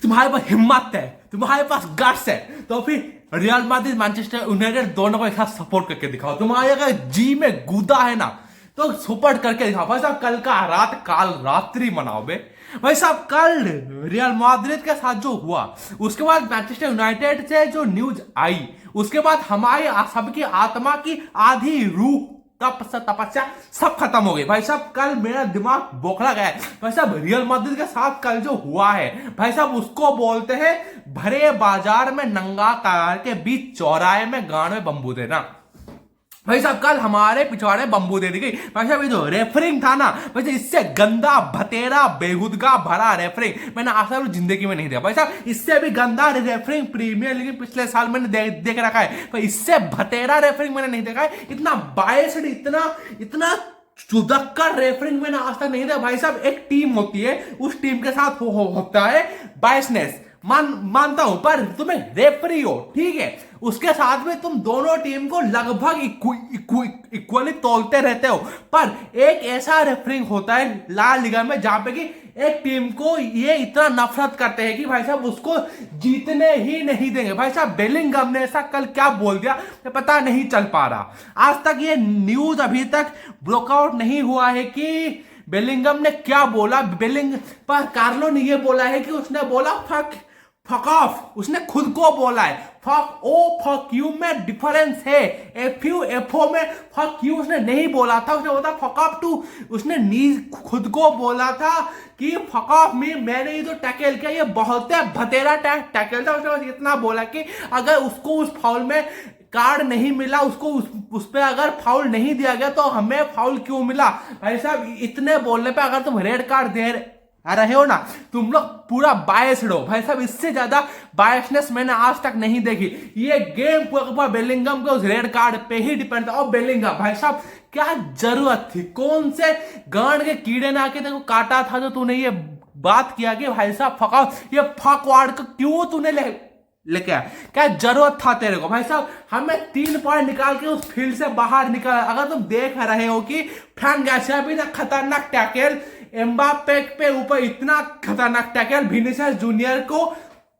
तुम्हारे पास हिम्मत है, तुम्हारे पास गट्स है, तो फिर रियल मैड्रिड मैनचेस्टर यूनाइटेड दोनों को एक साथ सपोर्ट करके दिखाओ। तुम्हारे अगर जी में गुदा है ना तो सपोर्ट करके दिखाओ भाई साहब। कल का रात काल रात्रि मनाओ बे भाई साहब। कल रियल मैड्रिड के साथ जो हुआ, उसके बाद मैनचेस्टर यूनाइटेड से जो न्यूज आई, उसके बाद हमारी सबकी आत्मा की आधी रूह तपस्या सब खत्म हो गई भाई साहब। कल मेरा दिमाग बोखला गया है भाई साहब। रियल मैड्रिड के साथ कल जो हुआ है भाई साहब, उसको बोलते हैं भरे बाजार में नंगा कार के बीच चौराहे में गांड में बंबू देना भाई साहब। कल हमारे पिछवाड़े बंबू दे दी गई भाई साहब। ये जो रेफरिंग था ना भाई साहब, इससे गंदा भतेरा बेहुदगा भरा रेफरिंग मैंने आज तक जिंदगी में नहीं देखा भाई साहब। इससे भी गंदा रेफरिंग प्रीमियर लीग पिछले साल मैंने देख रखा है, पर इससे भतेरा रेफरिंग मैंने नहीं देखा है। इतना बायस्ड, इतना चुदक्कर रेफरिंग मैंने आज तक नहीं देखा भाई साहब। एक टीम होती है, उस टीम के साथ होता है बायसनेस, मानता हूं, पर तुम्हें रेफरी हो ठीक है, उसके साथ में तुम दोनों टीम को लगभग इक्वली तोलते रहते हो। पर एक ऐसा रेफरिंग होता है ला लीगा में जहां पे कि एक टीम को ये इतना नफरत करते हैं कि भाई साहब उसको जीतने ही नहीं देंगे भाई साहब। बेलिंगम ने ऐसा कल क्या बोल दिया पता नहीं चल पा रहा। आज तक ये न्यूज अभी तक ब्रोकआउट नहीं हुआ है कि बेलिंगम ने क्या बोला। पर कार्लो ने ये बोला है कि उसने बोला फक ऑफ, उसने खुद को बोला है। फक यू में डिफरेंस है, एफओ में फक यू उसने नहीं बोला था, उसने बोला फक ऑफ टू, उसने खुद को बोला था कि फक ऑफ में मैंने ये जो टैकल किया ये बहुत भतेरा टैकल था। उसने बस इतना बोला कि अगर उसको उस फाउल में कार्ड नहीं मिला, उसको उस पे अगर फाउल नहीं दिया गया तो हमें फाउल क्यों मिला भाई साहब। इतने बोलने पे अगर तुम रेड कार्ड दे रहे हो ना, तुम लोग पूरा बायस्ड हो भाई साहब। इससे ज्यादा बायसनेस मैंने आज तक नहीं देखी। ये गेम पूरा बेलिंगम के उस रेड कार्ड पे ही डिपेंड था। और बेलिंगम भाई साहब क्या जरूरत थी, कौन से गांड के कीड़े ने आके तेरे को काटा था जो तूने ये बात किया कि भाई साहब फका, ये फक वार्ड को क्यों तूने लेके आया, क्या जरूरत था तेरे को भाई साहब। हमें 3 पॉइंट निकाल के उस फील्ड से बाहर निकाल। अगर तुम देख रहे हो कि फ्रैंक गार्सिया भी ना खतरनाक टैकल, एम्बाप्पे पे ऊपर इतना खतरनाक टैकल, विनीसियस जूनियर को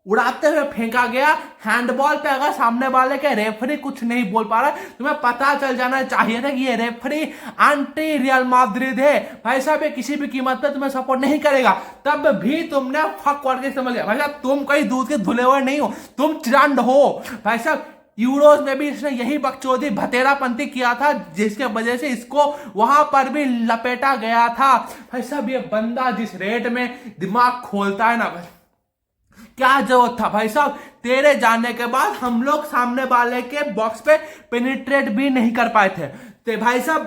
उड़ाते हुए फेंका गया। हैंडबॉल पे अगर सामने वाले के रेफरी कुछ नहीं बोल पा रहा, तुम्हें पता चल जाना चाहिए था कि ये रेफरी एंटी रियल मैड्रिड है भाई साहब। ये किसी भी कीमत पे तुम्हें सपोर्ट नहीं करेगा। तब भी तुमने फक वर्ड के समझ लिया भाई साहब। तुम कोई दूध के धुले हुए नहीं हो, तुम चिरंड हो भाई साहब। यूरोज में भी इसने यही बकचोदी भतेरापंथी किया था, जिसके वजह से इसको वहां पर भी लपेटा गया था भाई साहब। ये बंदा जिस रेट में दिमाग खोलता है ना भाई, क्या जरूरत था भाई साहब। तेरे जाने के बाद हम लोग सामने वाले के बॉक्स पे पेनिट्रेट भी नहीं कर पाए थे। तो भाई साहब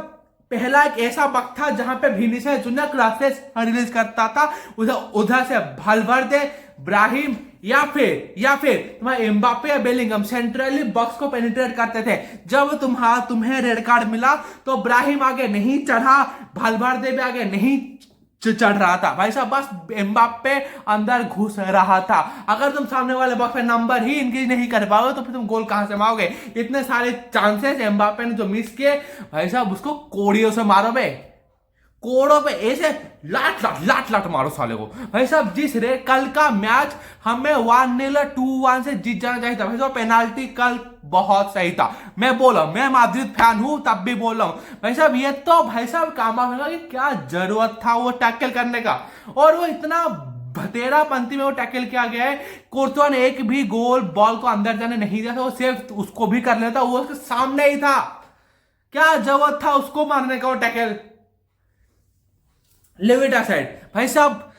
पहला एक ऐसा वक्त था जहां पे विनीसियस जूनियर क्लासेस रिलीज करता था, उधर से वाल्वर्दे, ब्राहिम या फिर तुम्हारे एम्बाप्पे या बेलिंगम सेंट्रली बॉक्स को पेनिट्रेट करते थे। जब तुम्हें रेड कार्ड मिला तो ब्राहिम आगे नहीं चढ़ा, वाल्वर्दे भी आगे नहीं चढ़ रहा था भाई साहब। बस एम्बाप्पे अंदर घुस रहा था। अगर तुम सामने वाले बॉक्स पे नंबर ही इंक्रीज नहीं कर पाओगे तो फिर तुम गोल कहां से मारोगे। इतने सारे चांसेस एम्बाप्पे ने जो मिस किए भाई साहब, उसको कोड़ियों से मारो बे, कोड़ों पे ऐसे लाट मारो साले को भाई साहब। जिस रे कल का मैच हमें 1-0 2-1 से जीत जाना चाहिए था भाई साहब। पेनाल्टी कल बहुत सही था। मैं बोला, मैं मैड्रिड फैन हूं तब भी बोल रहा हूं भाई साहब। ये तो भाई साहब काम होगा कि क्या जरूरत था वो टैकल करने का, और वो इतना भतेरा पंथी में वो टैकल किया गया है। कोर्तुआ ने एक भी गोल बॉल को अंदर जाने नहीं दिया था, वो सिर्फ उसको भी कर लेता, वो उसके सामने ही था। क्या जरूरत था उसको मारने का वो टैकल। लिव इट असाइड भाई साहब।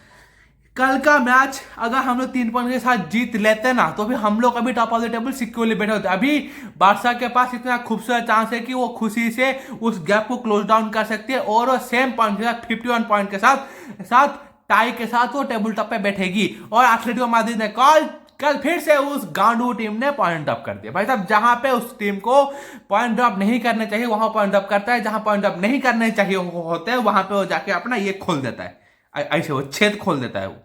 कल का मैच अगर हम लोग 3 पॉइंट के साथ जीत लेते ना तो फिर हम लोग अभी top of the table securely बैठे होते। अभी बादशाह के पास इतना खूबसूरत चांस है कि वो खुशी से उस गैप को क्लोज डाउन कर सकती है, और वो सेम पॉइंट के साथ 51 पॉइंट के साथ टाई के साथ वो टेबल टॉप पे बैठेगी। और एथलेटिको मैड्रिड ने कल फिर से उस गांडू टीम ने पॉइंट ड्रॉप कर दिया भाई साहब। जहां पे उस टीम को पॉइंट ड्रॉप नहीं करने चाहिए वहां पॉइंट ड्रॉप करता है, जहां पॉइंट ड्रॉप नहीं करने चाहिए होते हैं वहां पे वो जाके अपना ये खोल देता है, ऐसे वो छेद खोल देता है वो।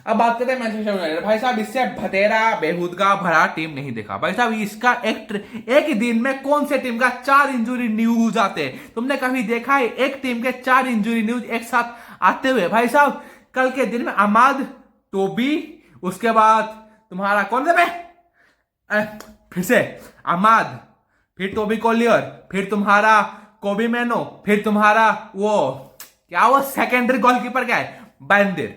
अब बात करते हैं मैनचेस्टर यूनाइटेड भाई साहब। इससे भतेरा बेहुदगा भरा टीम नहीं देखा भाई साहब। इसका एक ही दिन में कौन से टीम का 4 इंजुरी न्यूज आते हैं? तुमने कभी देखा है एक टीम के 4 इंजुरी न्यूज एक साथ आते हुए भाई साहब? कल के दिन में अमाद, टोबी, उसके बाद तुम्हारा कौन सा फिर से अहमद, फिर टोबी कॉलियर, फिर तुम्हारा कोबी मैनो, फिर तुम्हारा वो क्या वो सेकेंडरी गोलकीपर क्या है बैंदिर।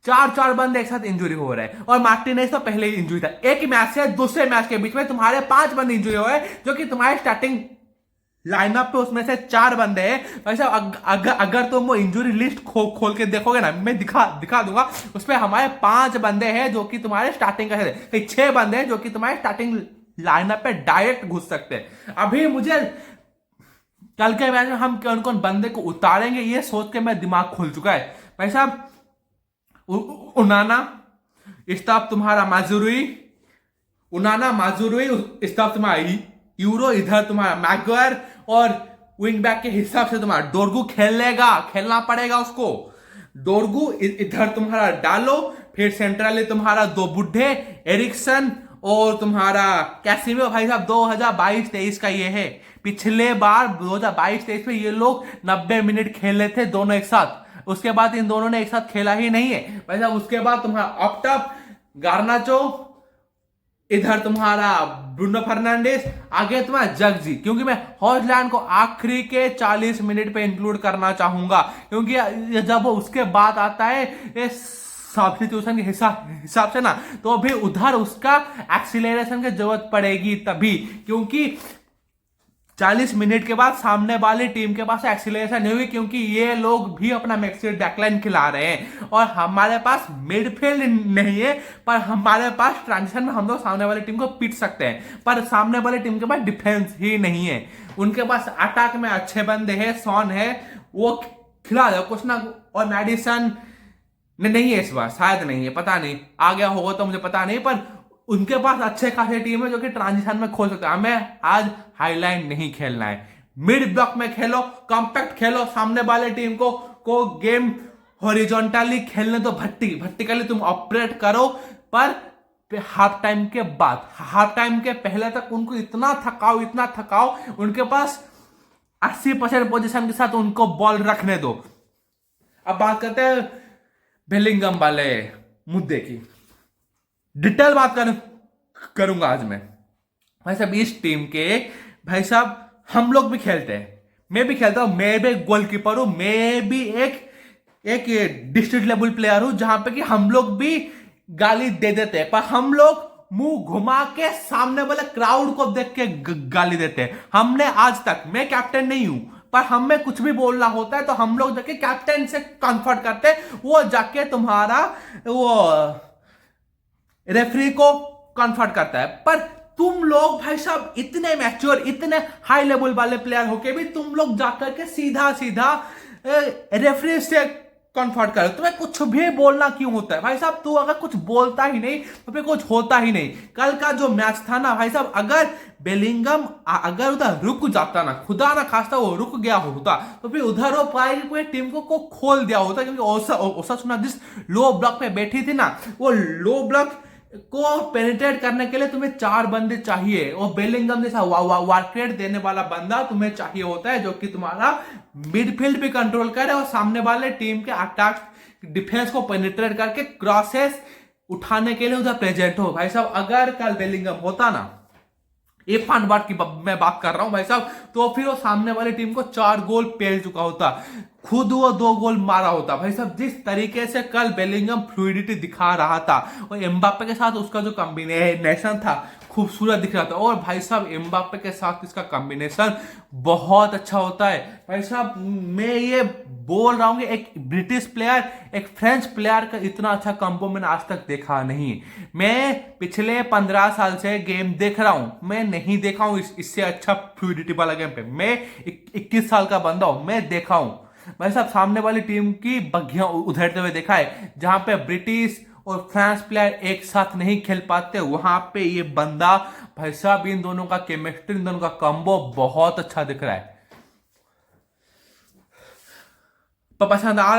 चार बंदे एक साथ इंजरी हो रहे हैं। और मार्टिनेज तो पहले ही इंजरी था। एक मैच से दूसरे मैच के बीच में तुम्हारे 5 बंदे इंजरी हुए, जो कि तुम्हारे स्टार्टिंग लाइनअप पे उसमें से 4 बंदे हैं। वैसे अगर तुम वो इंजरी लिस्ट खोल के देखोगे ना, मैं दिखा दूंगा, उसमें हमारे 5 बंदे हैं जो कि तुम्हारे स्टार्टिंग का 6 बंदे हैं जो कि तुम्हारे स्टार्टिंग लाइनअप पे डायरेक्ट घुस सकते हैं। अभी मुझे कल के मैच में हम कौन कौन बंदे को उतारेंगे ये सोच के मैं दिमाग खुल चुका है भाई साहब। उनाना, स्टाफ तुम्हारा माजुरुई, उनाना माजुरुई, स्टाफ तुम्हारा यूरो, इधर तुम्हारा मैगवायर, और विंग बैक के हिसाब से तुम्हारा डोरगू खेलना पड़ेगा उसको। डोरगू इधर तुम्हारा डालो, फिर सेंट्रली तुम्हारा 2 बुढ़े एरिक्सन और तुम्हारा कैसिमिरो। भाई साहब 2022-23 का ये है। पिछले बार 2022-23 में ये लोग 90 मिनट खेले थे दोनों एक साथ। उसके बाद इन दोनों ने एक साथ खेला ही नहीं है भाई साहब। उसके बाद तुम्हारा ऑप्टप, गार्नाचो, इधर तुम्हारा ब्रूनो फर्नांडिस, आगे तुम्हारा जगजी। क्योंकि मैं हॉजलैंड को आखिरी के 40 मिनट पे इंक्लूड करना चाहूंगा, क्योंकि जब उसके बाद आता है सब्स्टिट्यूशन के हिसाब से ना, तो भी उधर उसका एक्सीलरेशन की जरूरत पड़ेगी तभी, क्योंकि 40 मिनट के बाद सामने वाली टीम के पास एक्सीलरेशन नहीं हुई, क्योंकि ये लोग भी अपना मैक्सिमम बैकलाइन खिला रहे हैं और हमारे पास मिडफील्ड नहीं है। पर हमारे पास ट्रांजिशन में हम लोग सामने वाली टीम को पीट सकते हैं, पर सामने वाली टीम के पास डिफेंस ही नहीं है। उनके पास अटैक में अच्छे बंदे हैं, सॉन है, वो खिला दो कुछ ना। और मैडिसन नहीं है इस बार, शायद नहीं है, पता नहीं, आ गया होगा तो मुझे पता नहीं, पर उनके पास अच्छे खासे टीम है जो कि ट्रांजिशन में खोल सकते हैं। हमें आज हाईलाइन नहीं खेलना है, मिड ब्लॉक में खेलो, कॉम्पैक्ट खेलो, सामने वाले टीम को गेम हॉरिजॉन्टली खेलने दो, वर्टिकली तुम ऑपरेट करो। पर हाफ टाइम के बाद, हाफ टाइम के पहले तक उनको इतना थकाओ, उनके पास 80% पोजीशन के साथ उनको बॉल रखने दो। अब बात करते हैं बेलिंगम वाले मुद्दे की, डिटेल बात करूंगा आज मैं। भाई साहब इस टीम के भाई साहब हम लोग भी खेलते हैं, मैं भी खेलता हूं, मैं भी गोलकीपर हूं, मैं भी एक डिस्ट्रिक्ट लेवल प्लेयर हूं, जहां पे कि हम लोग भी गाली दे देते हैं, पर हम लोग मुंह घुमा के सामने वाले क्राउड को देख के गाली देते हैं। हमने आज तक, मैं कैप्टन नहीं हूं, पर हमें कुछ भी बोलना होता है तो हम लोग जाके कैप्टन से कंफर्ट करते हैं, वो जाके तुम्हारा वो रेफरी को कंफर्ट करता है। पर तुम लोग भाई साहब इतने मैच्योर, इतने हाई लेवल वाले प्लेयर होके भी तुम लोग जाकर के सीधा रेफरी से कंफर्ट करो। तुम्हें कुछ भी बोलना क्यों होता है भाई साहब? तू अगर कुछ बोलता ही नहीं तो फिर कुछ होता ही नहीं। कल का जो मैच था ना भाई साहब, अगर बेलिंगम अगर उधर रुक जाता ना, खुदा ना खास्ता वो रुक गया होता, तो फिर उधर वो पूरी टीम को खोल दिया होता। क्योंकि ओसा सुना जिस लो ब्लॉक पे बैठी थी ना, वो लो ब्लॉक को पेनिट्रेट करने के लिए तुम्हें 4 बंदे चाहिए, और बेलिंगम जैसा वर्करेट देने वाला बंदा तुम्हें चाहिए होता है, जो कि तुम्हारा मिडफील्ड भी कंट्रोल करे और सामने वाले टीम के अटैक डिफेंस को पेनिट्रेट करके क्रॉसेस उठाने के लिए उधर प्रेजेंट हो। भाई साहब अगर कल बेलिंगम होता ना, इरफान बाट की मैं बात कर रहा हूं भाई साहब, तो फिर वो सामने वाली टीम को 4 गोल पेल चुका होता, खुद वो 2 गोल मारा होता। भाई साहब जिस तरीके से कल बेलिंगम फ्लूइडिटी दिखा रहा था और एम्बाप्पे के साथ उसका जो कॉम्बिनेशन था खूबसूरत दिख रहा था। और भाई साहब एम्बाप्पे के साथ इसका कॉम्बिनेशन बहुत अच्छा होता है। भाई साहब मैं ये बोल रहा हूं कि एक ब्रिटिश प्लेयर, एक फ्रेंच प्लेयर का इतना अच्छा कॉम्बो मैंने आज तक देखा नहीं। मैं पिछले 15 साल से गेम देख रहा हूं, मैं नहीं देखा हूं इससे अच्छा फ्लूइडिटी वाला गेम पे। मैं 21 साल का बंदा हूं, मैं देखा हूं भाई साहब सामने वाली टीम की बग्घियां उधेड़ते हुए देखा है। जहां पे ब्रिटिश और फ्रांस प्लेयर एक साथ नहीं खेल पाते, वहां पे ये बंदा भाई साहब इन दोनों का केमिस्ट्री, इन दोनों का कॉम्बो बहुत अच्छा दिख रहा है। पसंद आ रहा है?